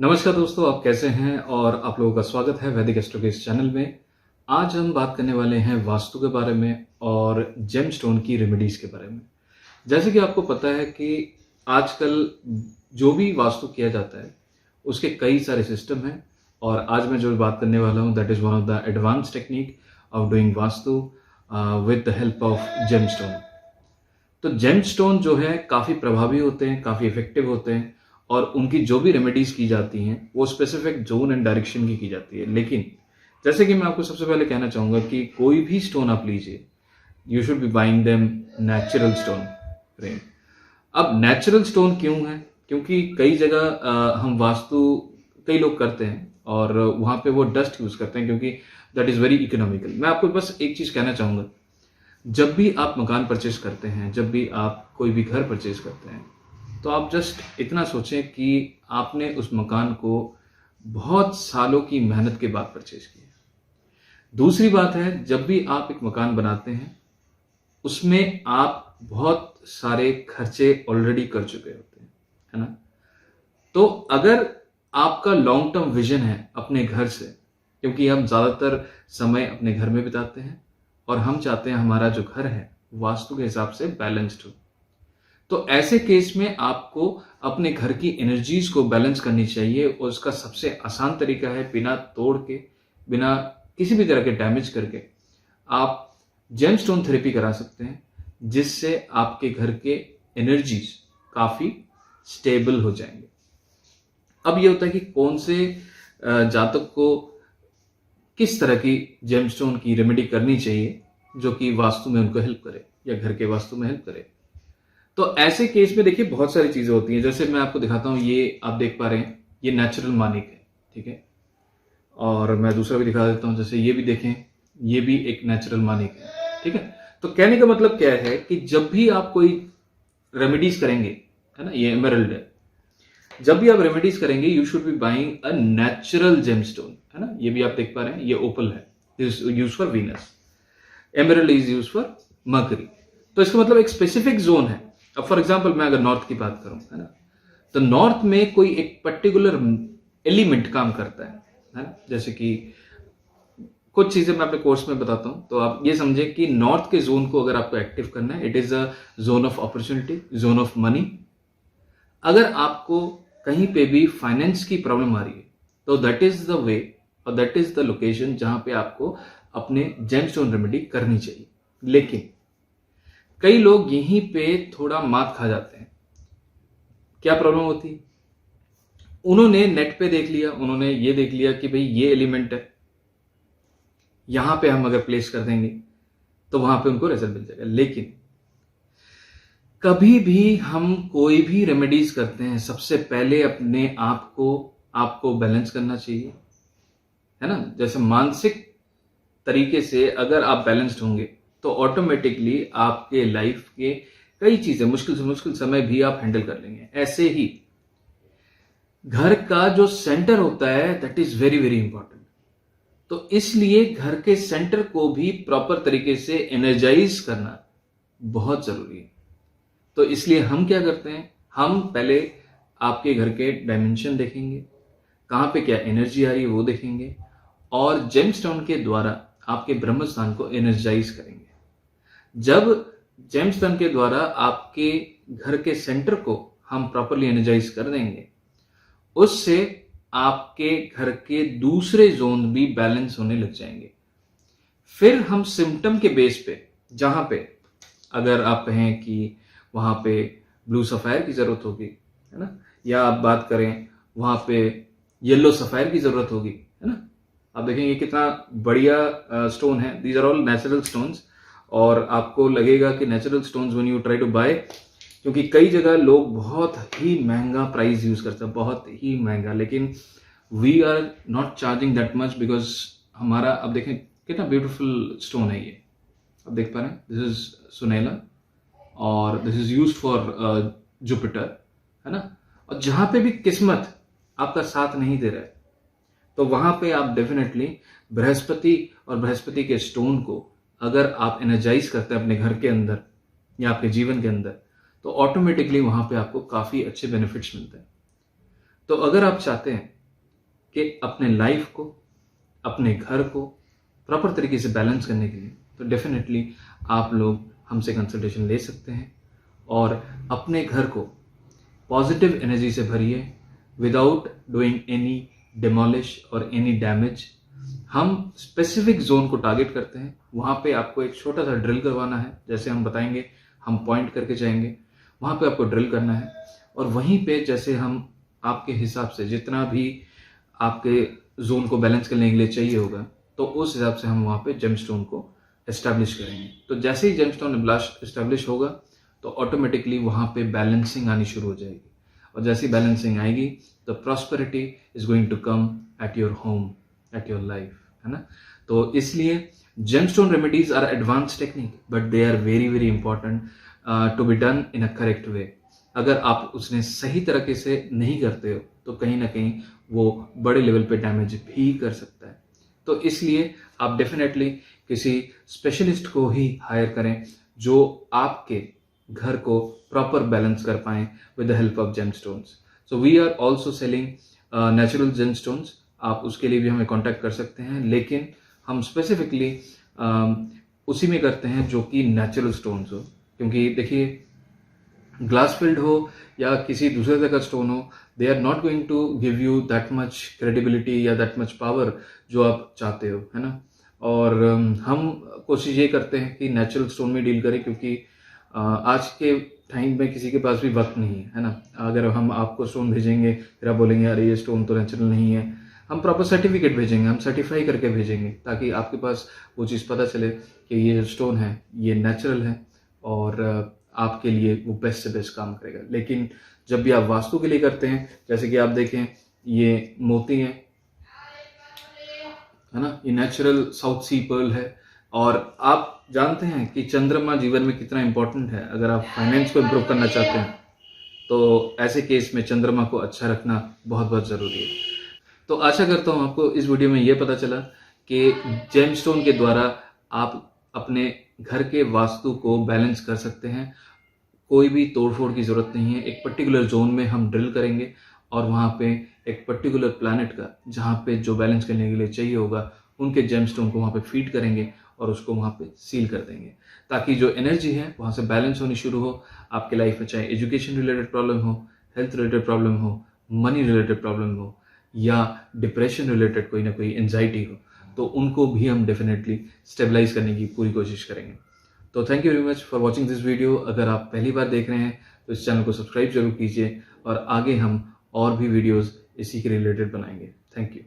नमस्कार दोस्तों, आप कैसे हैं? और आप लोगों का स्वागत है वैदिक एस्ट्रो के इस चैनल में। आज हम बात करने वाले हैं वास्तु के बारे में और जेमस्टोन की रेमेडीज के बारे में। जैसे कि आपको पता है कि आजकल जो भी वास्तु किया जाता है उसके कई सारे सिस्टम हैं, और आज मैं जो बात करने वाला हूं that is one of the advance technique of doing vastu with the help of gemstone. तो जेमस्टोन जो है काफ़ी प्रभावी होते हैं, काफ़ी इफेक्टिव होते हैं, और उनकी जो भी रेमेडीज की जाती हैं वो स्पेसिफिक जोन एंड डायरेक्शन की जाती है। लेकिन जैसे कि मैं आपको सबसे पहले कहना चाहूँगा कि कोई भी स्टोन आप लीजिए, you should be buying them natural stone frame. अब नेचुरल स्टोन क्यों है? क्योंकि कई जगह हम वास्तु कई लोग करते हैं और वहाँ पे वो डस्ट यूज़ करते हैं, क्योंकि दैट इज़ वेरी इकोनॉमिकल। मैं आपको बस एक चीज़ कहना चाहूँगा, जब भी आप मकान परचेज करते हैं, जब भी आप कोई भी घर परचेज करते हैं, तो आप जस्ट इतना सोचें कि आपने उस मकान को बहुत सालों की मेहनत के बाद परचेज किया। दूसरी बात है, जब भी आप एक मकान बनाते हैं उसमें आप बहुत सारे खर्चे ऑलरेडी कर चुके होते हैं, है ना? तो अगर आपका लॉन्ग टर्म विजन है अपने घर से, क्योंकि हम ज़्यादातर समय अपने घर में बिताते हैं और हम चाहते हैं हमारा जो घर है वास्तु के हिसाब से बैलेंस्ड हो, तो ऐसे केस में आपको अपने घर की एनर्जीज को बैलेंस करनी चाहिए, और उसका सबसे आसान तरीका है बिना तोड़ के, बिना किसी भी तरह के डैमेज करके आप जेमस्टोन थेरेपी करा सकते हैं, जिससे आपके घर के एनर्जीज काफ़ी स्टेबल हो जाएंगे। अब ये होता है कि कौन से जातक को किस तरह की जेमस्टोन की रेमेडी करनी चाहिए जो कि वास्तु में उनको हेल्प करे या घर के वास्तु में हेल्प करे। तो ऐसे केस में देखिए बहुत सारी चीजें होती हैं। जैसे मैं आपको दिखाता हूं, ये आप देख पा रहे हैं, ये नेचुरल मानिक है, ठीक है। और मैं दूसरा भी दिखा देता हूं, जैसे ये भी देखें, ये भी एक नेचुरल मानिक है, ठीक है। तो कहने का मतलब क्या है कि जब भी आप कोई रेमेडीज करेंगे, है ना, ये एमरल्ड है, जब भी आप रेमेडीज करेंगे you should be buying a natural gemstone, है ना। ये भी आप देख पा रहे हैं, ये ओपल है, this use for Venus, emerald is use for mercury. तो इसका मतलब एक स्पेसिफिक जोन है। अब फॉर एग्जांपल मैं अगर नॉर्थ की बात करूं, है ना, तो नॉर्थ में कोई एक पर्टिकुलर एलिमेंट काम करता है ना। जैसे कि कुछ चीजें मैं अपने कोर्स में बताता हूं, तो आप ये समझे कि नॉर्थ के जोन को अगर आपको एक्टिव करना है, it is a zone of opportunity, zone of money. अगर आपको कहीं पे भी फाइनेंस की प्रॉब्लम आ रही है, तो दैट इज द वे और दैट इज द लोकेशन जहां पे आपको अपने जेमस्टोन रेमेडी करनी चाहिए। लेकिन कई लोग यहीं पे थोड़ा मात खा जाते हैं। क्या प्रॉब्लम होती है? उन्होंने नेट पे देख लिया, उन्होंने ये देख लिया कि भाई ये एलिमेंट है, यहां पे हम अगर प्लेस कर देंगे तो वहां पे उनको रिजल्ट मिल जाएगा। लेकिन कभी भी हम कोई भी रेमेडीज करते हैं, सबसे पहले अपने आप को आपको बैलेंस करना चाहिए, है ना। जैसे मानसिक तरीके से अगर आप बैलेंस्ड होंगे तो ऑटोमेटिकली आपके लाइफ के कई चीजें, मुश्किल से मुश्किल समय भी आप हैंडल कर लेंगे। ऐसे ही घर का जो सेंटर होता है that is very very important. तो इसलिए घर के सेंटर को भी प्रॉपर तरीके से एनर्जाइज करना बहुत जरूरी है। तो इसलिए हम क्या करते हैं, हम पहले आपके घर के डायमेंशन देखेंगे, कहां पे क्या एनर्जी आ रही है वो देखेंगे, और जेमस्टोन के द्वारा आपके ब्रह्म स्थान को एनर्जाइज करेंगे। जब जेमस्टोन के द्वारा आपके घर के सेंटर को हम प्रॉपरली एनर्जाइज कर देंगे, उससे आपके घर के दूसरे जोन भी बैलेंस होने लग जाएंगे। फिर हम सिम्टम के बेस पे, जहां पे अगर आप कहें कि वहां पे ब्लू सफायर की जरूरत होगी, है ना, या आप बात करें वहां पे येलो सफायर की जरूरत होगी, है ना। आप देखेंगे कितना बढ़िया स्टोन है, these are all natural stones. और आपको लगेगा कि natural stones when you try to buy, क्योंकि कई जगह लोग बहुत ही महंगा प्राइस यूज करते हैं, बहुत ही महंगा, लेकिन we are not charging that much because हमारा, अब देखें कितना ब्यूटीफुल स्टोन है ये, आप देख पा रहे हैं, दिस इज सुनेला और this is used for Jupiter, है ना। और जहां पे भी किस्मत आपका साथ नहीं दे रहा है, तो वहां पे आप डेफिनेटली बृहस्पति और बृहस्पति के स्टोन को अगर आप एनर्जाइज करते हैं अपने घर के अंदर या आपके जीवन के अंदर, तो ऑटोमेटिकली वहां पे आपको काफी अच्छे बेनिफिट्स मिलते हैं। तो अगर आप चाहते हैं कि अपने लाइफ को, अपने घर को प्रॉपर तरीके से बैलेंस करने के लिए, तो डेफिनेटली आप लोग हमसे कंसल्टेशन ले सकते हैं और अपने घर को पॉजिटिव एनर्जी से भरिए विदाउट डूइंग एनी डिमोलिश और एनी डैमेज। हम स्पेसिफिक जोन को टारगेट करते हैं, वहां पे आपको एक छोटा सा ड्रिल करवाना है, जैसे हम बताएंगे, हम पॉइंट करके जाएंगे, वहां पे आपको ड्रिल करना है और वहीं पे जैसे हम आपके हिसाब से जितना भी आपके जोन को बैलेंस करने के लिए चाहिए होगा, तो उस हिसाब से हम वहां पे जेमस्टोन को एस्टैब्लिश करेंगे। तो जैसे ही जेमस्टोन एस्टैब्लिश होगा तो ऑटोमेटिकली वहां पे बैलेंसिंग आनी शुरू हो जाएगी और जैसी बैलेंसिंग आएगी तो prosperity is going to come at your home, at your life, है ना। तो इसलिए gemstone remedies are advance technique but they are very very important to be done in a correct way. अगर आप उसने सही तरीके से नहीं करते हो तो कहीं ना कहीं वो बड़े लेवल पे डैमेज भी कर सकता है। तो इसलिए आप डेफिनेटली किसी स्पेशलिस्ट को ही हायर करें जो आपके घर को प्रॉपर बैलेंस कर पाए with the help of gemstones. So we are also selling natural gemstones, आप उसके लिए भी हमें कांटेक्ट कर सकते हैं, लेकिन हम स्पेसिफिकली उसी में करते हैं जो कि नेचुरल स्टोन्स हो, क्योंकि देखिए ग्लास फिल्ड हो या किसी दूसरे तरह का स्टोन हो, they are not going to give you that much credibility या दैट मच पावर जो आप चाहते हो, है ना। और हम कोशिश ये करते हैं कि नेचुरल स्टोन में डील करें, क्योंकि आज के टाइम में किसी के पास भी वक्त नहीं है ना। अगर हम आपको स्टोन भेजेंगे फिर आप बोलेंगे अरे ये स्टोन तो नेचुरल नहीं है, हम प्रॉपर सर्टिफिकेट भेजेंगे, हम सर्टिफाई करके भेजेंगे ताकि आपके पास वो चीज़ पता चले कि ये जो स्टोन है ये नेचुरल है और आपके लिए वो बेस्ट से बेस्ट काम करेगा। लेकिन जब भी आप वास्तु के लिए करते हैं, जैसे कि आप देखें ये मोती है ना, ये नेचुरल साउथ सी पर्ल है, और आप जानते हैं कि चंद्रमा जीवन में कितना इंपॉर्टेंट है। अगर आप फाइनेंस को इम्प्रूव करना चाहते हैं तो ऐसे केस में चंद्रमा को अच्छा रखना बहुत बहुत ज़रूरी है। तो आशा करता हूँ आपको इस वीडियो में ये पता चला कि जेमस्टोन के द्वारा आप अपने घर के वास्तु को बैलेंस कर सकते हैं। कोई भी तोड़फोड़ की ज़रूरत नहीं है। एक पर्टिकुलर जोन में हम ड्रिल करेंगे और वहाँ पे एक पर्टिकुलर प्लैनेट का जहाँ पे जो बैलेंस करने के लिए चाहिए होगा उनके जेमस्टोन को वहाँ पे फीड करेंगे और उसको वहाँ पे सील कर देंगे, ताकि जो एनर्जी है वहाँ से बैलेंस होनी शुरू हो आपके लाइफ में। चाहे एजुकेशन रिलेटेड प्रॉब्लम हो, हेल्थ रिलेटेड प्रॉब्लम हो, मनी रिलेटेड प्रॉब्लम हो या डिप्रेशन रिलेटेड कोई ना कोई एंजाइटी हो, तो उनको भी हम डेफिनेटली स्टेबलाइज करने की पूरी कोशिश करेंगे। तो thank you very much for watching this video. अगर आप पहली बार देख रहे हैं तो इस चैनल को सब्सक्राइब जरूर कीजिए और आगे हम और भी वीडियोस इसी के रिलेटेड बनाएंगे। Thank you.